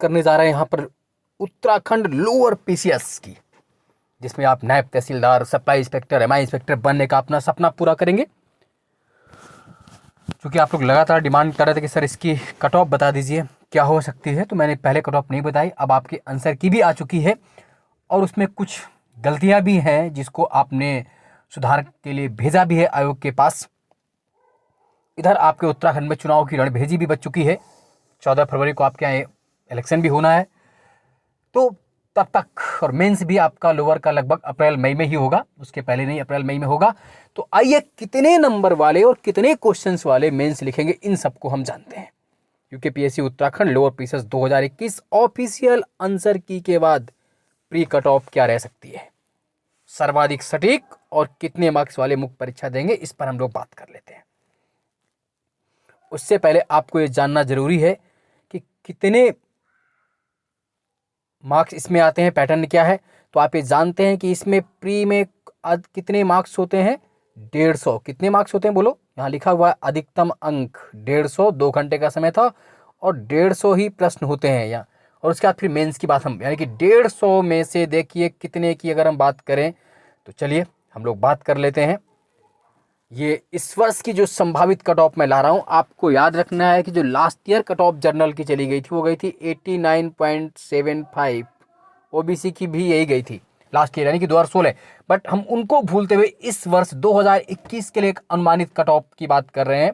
करने जा रहे हैं यहाँ पर उत्तराखंड लोअर पीसीएस की, जिसमें आप नायब तहसीलदार, सप्लाई इंस्पेक्टर, एमआई इंस्पेक्टर बनने का अपना सपना पूरा करेंगे। क्योंकि आप लोग लगातार डिमांड कर रहे थे कि सर इसकी कट ऑफ बता दीजिए क्या हो सकती है, तो मैंने पहले कट ऑफ नहीं बताई, अब आपके आंसर की भी आ चुकी है और उसमें कुछ गलतियां भी हैं जिसको आपने सुधार के लिए भेजा भी है आयोग के पास। इधर आपके उत्तराखंड में चुनाव की रणभेजी भी बच चुकी है, 14 फरवरी को आपके यहाँ इलेक्शन भी होना है, तो तब तक, और मेंस भी आपका लोअर का लगभग अप्रैल मई में ही होगा, उसके पहले नहीं, अप्रैल मई में होगा। तो आइए कितने नंबर वाले और कितने क्वेश्चंस वाले मेंस लिखेंगे इन सबको हम जानते हैं। UKPSC Uttarakhand lower PCS 2021 official answer की के बाद प्री कट ऑफ क्या रह सकती है, सर्वाधिक सटीक और कितने मार्क्स वाले मुख्य परीक्षा देंगे, इस पर हम लोग बात कर लेते हैं। उससे पहले आपको ये जानना जरूरी है कि कितने मार्क्स इसमें आते हैं, पैटर्न क्या है। तो आप ये जानते हैं कि इसमें प्री में कितने मार्क्स होते हैं, 150। कितने मार्क्स होते हैं बोलो, यहाँ लिखा हुआ है अधिकतम अंक 150, 2 घंटे का समय था और 150 ही प्रश्न होते हैं यहाँ। और उसके बाद फिर मेंस की बात हम, यानी कि 150 में से देखिए कितने की अगर हम बात करें, तो चलिए हम लोग बात कर लेते हैं। ये इस वर्ष की जो संभावित कट ऑफ मैं ला रहा हूँ, आपको याद रखना है कि जो last year cut off journal की चली गई थी वो गई थी 89.75, ओबीसी की भी यही गई थी लास्ट ईयर, यानी कि 2016। बट हम उनको भूलते हुए इस वर्ष 2021 के लिए एक अनुमानित कट ऑफ की बात कर रहे हैं।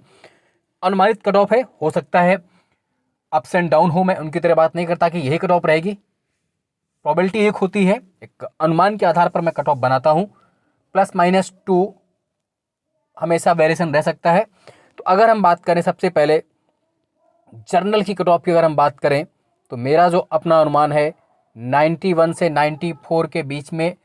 अनुमानित कट ऑफ है, हो सकता है अप्स एंड डाउन हो, मैं उनकी तरह बात नहीं करता कि यही कट ऑफ रहेगी, प्रोबेबिलिटी एक होती है, एक अनुमान के आधार पर मैं कट ऑफ बनाता हूँ, ±2 हमेशा वेरिएशन रह सकता है। तो अगर हम बात करें सबसे पहले जर्नल की कट ऑफ की, अगर हम बात करें तो मेरा जो अपना अनुमान है 91 से 94 के बीच में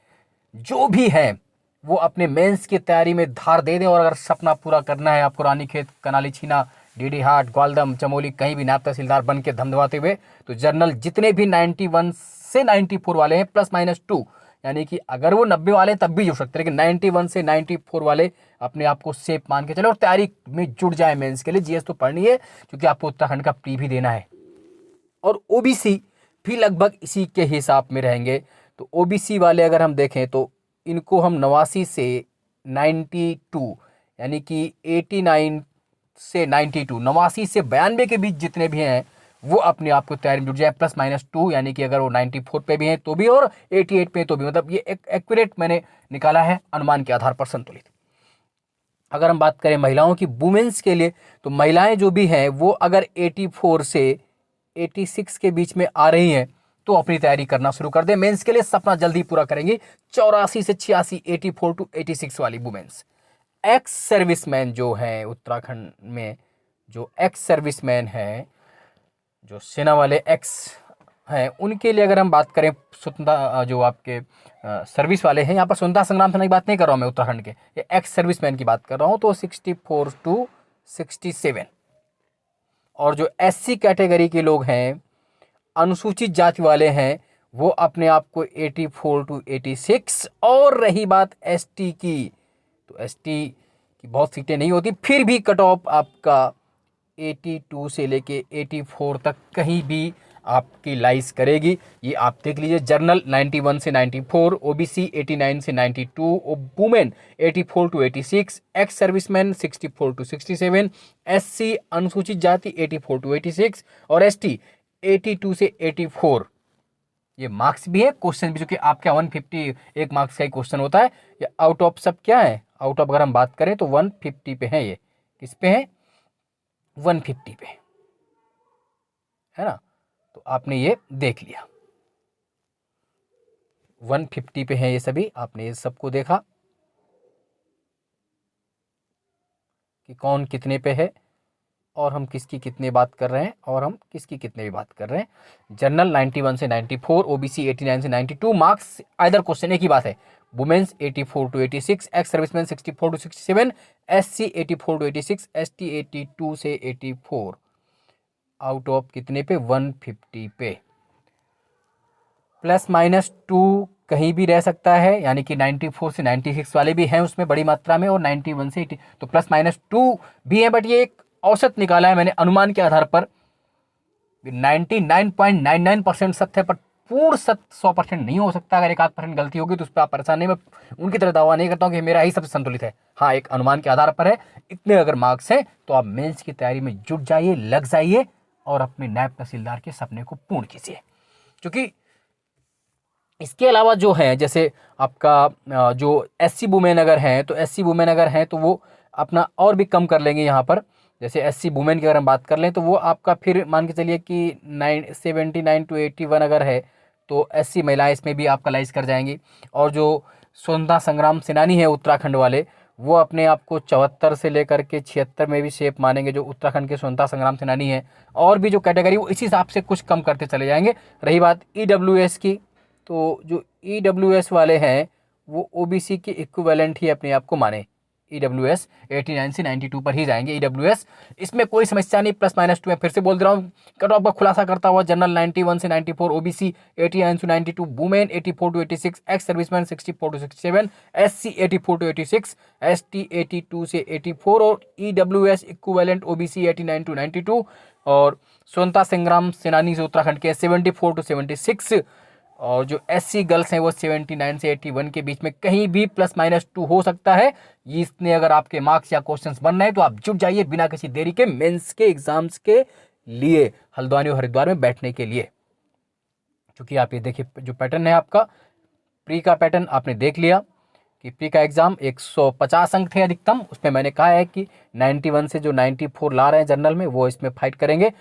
जो भी है वो अपने मेंस की तैयारी में धार दे दें। और अगर सपना पूरा करना है आपको रानीखेत, कनाली छीना, डीडी हाट, ग्वालदम, चमोली, कहीं भी नायब तहसीलदार बन के धमधमाते हुए, तो जर्नल जितने भी 91 से 94 वाले हैं +-2, यानी कि अगर वो 90 वाले तब भी जुड़ सकते हैं, लेकिन 91 से 94 वाले अपने आप को सेफ मान के चले और तैयारी में जुट जाए मेंस के लिए। जीएस तो पढ़नी है क्योंकि आपको उत्तराखंड का प्री भी देना है। और ओबीसी भी लगभग इसी के हिसाब में रहेंगे। तो ओबीसी वाले अगर हम देखें तो इनको हम 89 से 92, यानी कि 89 से 92, 89 से 92 के बीच जितने भी हैं वो अपने आप को तैयारी में जुट जाए, +-2, यानी कि अगर वो 94 पे भी हैं तो भी और 88 पे तो भी, मतलब ये एक एक्यूरेट मैंने निकाला है अनुमान के आधार पर संतुलित। अगर हम बात करें महिलाओं की, वुमेन्स के लिए, तो महिलाएं जो भी हैं वो अगर 84 से 86 के बीच में आ रही हैं तो अपनी तैयारी करना शुरू कर दें। मेंस के लिए सपना जल्दी पूरा करेंगी, 84 से 86, 84 टू 86 वाली वुमेन्स। एक्स सर्विसमैन जो हैं उत्तराखंड में, जो एक्स सर्विसमैन हैं, जो सेना वाले एक्स हैं, उनके लिए अगर हम बात करें, स्वतंत्रता जो आपके सर्विस वाले हैं, यहाँ पर स्वतंत्रता संग्राम से बात नहीं कर रहा हूँ मैं उत्तराखंड के, ये एक्स सर्विसमैन की बात कर रहा हूँ, तो 64 टू 67। और जो एससी कैटेगरी के लोग हैं, अनुसूचित जाति वाले हैं, वो अपने आप को 84 टू 86। और रही बात एसटी की, तो एसटी की बहुत सीटें नहीं होती, फिर भी कट ऑफ आपका 82 से लेके 84 तक कहीं भी आपकी लाइस करेगी। ये आप देख लीजिए, जनरल 91 से 94, ओबीसी 89 से 92, women 84 two 86, ex serviceman 64 two 67, SC अनुसूचित जाति 84 टू 86 और एसटी 82 से 84। ये मार्क्स भी है, क्वेश्चन भी, जो कि आपका 151 मार्क्स का ही क्वेश्चन होता है। ये आउट ऑफ सब क्या है, आउट ऑफ अगर हम बात करें तो 150 पे है, ये किस पे है, 150 पे है ना। तो आपने ये देख लिया, 150 पे है ये सभी, आपने ये सबको देखा कि कौन कितने पे है और हम किसकी कितने बात कर रहे हैं और हम किसकी कितने भी बात कर रहे हैं। जनरल 91 से 94, ओबीसी 89 से 92, मार्क्स आइदर क्वेश्चन एक ही बात है, women's 84 two 86, ex serviceman 64 two 67, SC 84 two 86, ST 82 से 84। आउट ऑफ कितने पे, 150 पे, +-2 कहीं भी रह सकता है, यानी कि 94 से 96 वाले भी हैं उसमें बड़ी मात्रा में, और 91 से 80, तो +-2 भी है। बट ये एक औसत निकाला है मैंने अनुमान के आधार पर, 99.99% सत्य है, पर पूर्ण सत्य 100% नहीं हो सकता। अगर 1-8% गलती होगी तो उस पर आप परेशान नहीं, मैं उनकी तरह दावा नहीं करता हूँ कि मेरा ही सबसे संतुलित है। हाँ, एक अनुमान के आधार पर है। इतने अगर मार्क्स हैं तो आप मेंस की तैयारी में जुट जाइए, लग जाइए और अपने नायब तहसीलदार के सपने को पूर्ण कीजिए। क्योंकि इसके अलावा जो है, जैसे आपका जो एससी वुमेन अगर हैं, तो एससी वुमेन अगर हैं तो वो अपना और भी कम कर लेंगे यहाँ पर। जैसे एससी वुमेन की अगर हम बात कर लें तो वो आपका फिर मान के चलिए कि 79 to 81 अगर है तो एससी महिलाएं इसमें भी आपका लाइज कर जाएंगी। और जो स्वतंत्रता संग्राम सेनानी है उत्तराखंड वाले, वो अपने आप को 74 से लेकर के 76 में भी शेप मानेंगे, जो उत्तराखंड के स्वतंत्रता संग्राम सेनानी है। और भी जो कैटेगरी वो इसी हिसाब से कुछ कम करते चले जाएंगे। रही बात ईडब्ल्यूएस की, तो जो ईडब्ल्यूएस वाले हैं वो ओबीसी के इक्विवेलेंट ही अपने आप को माने। ईडब्ल्यूएस 89 से 92 पर ही जाएंगे ईडब्ल्यूएस, इसमें कोई समस्या नहीं। +-2 मैं फिर से बोल दे रहा हूँ, कट ऑफ का खुलासा करता हुआ जनरल 91 से 94, ओबीसी 89 से 92, women 84 to 86, ex serviceman 64 to 67, SC 84 to 86, ST 82 से 84 और ईडब्ल्यूएस इक्विवेलेंट ओबीसी 89 to 92 और स्वतंत्रता संग्राम सेनानी से उत्तराखंड के 74 to 76 और जो एससी गर्ल्स हैं वो 79 से 81 के बीच में कहीं भी +-2 हो सकता है। इसने अगर आपके मार्क्स या क्वेश्चंस बन रहे हैं तो आप जुट जाइए बिना किसी देरी के मेंस के एग्जाम्स के लिए, हल्द्वानी और हरिद्वार में बैठने के लिए। क्योंकि आप ये देखिए जो पैटर्न है आपका प्री का पैटर्न आपने देख लिया कि प्री का एग्जाम 150 अंक थे अधिकतम, उसमें मैंने कहा है कि 91 से जो 94 ला रहे हैं जनरल में वो इसमें फाइट करेंगे।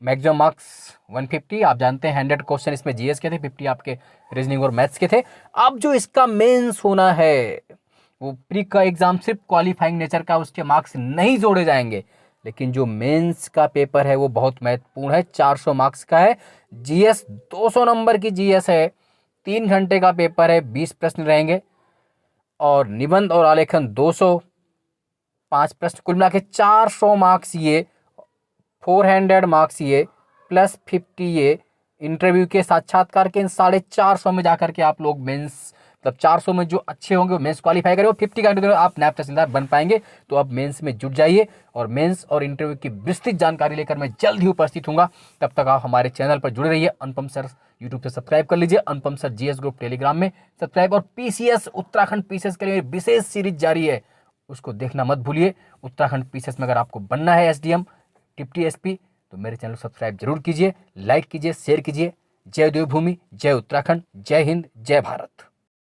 मैक्सिमम मार्क्स 150, आप जानते हैं 100 क्वेश्चन इसमें जीएस के थे, 50 आपके रीजनिंग और मैथ्स के थे। अब जो इसका मेंस होना है वो प्री का एग्जाम सिर्फ क्वालिफाइंग नेचर का, उसके मार्क्स नहीं जोड़े जाएंगे। लेकिन जो मेंस का पेपर है वो बहुत महत्वपूर्ण है, 400 मार्क्स का है। जीएस 200 नंबर की जीएस है, 3 घंटे का पेपर है, 20 प्रश्न रहेंगे और निबंध और आलेखन 200, 5 प्रश्न, कुल मिला के 400 मार्क्स ये, 400 मार्क्स ये +50 ये इंटरव्यू के साक्षात्कार के, इन 450 में जाकर के आप लोग मेंस, मतलब 400 में जो अच्छे होंगे वो मेंस क्वालिफाई करेंगे, 50 का इंटरव्यू आप नायब तहसीलदार बन पाएंगे। तो अब मेंस में जुट जाइए और मेंस और इंटरव्यू की विस्तृत जानकारी लेकर मैं जल्द ही उपस्थित हूँगा। तब तक आप हमारे चैनल पर जुड़े रहिए। अनुपम सर यूट्यूब से सब्सक्राइब कर लीजिए, अनुपम सर जीएस ग्रुप टेलीग्राम में सब्सक्राइब, और पीसीएस उत्तराखंड पीसीएस के लिए विशेष सीरीज जारी है, उसको देखना मत भूलिए। उत्तराखंड पीसीएस में अगर आपको बनना है एसडीएम, डिप्टी एसपी, तो मेरे चैनल को सब्सक्राइब जरूर कीजिए, लाइक कीजिए, शेयर कीजिए। जय देवभूमि, जय उत्तराखंड, जय हिंद, जय भारत।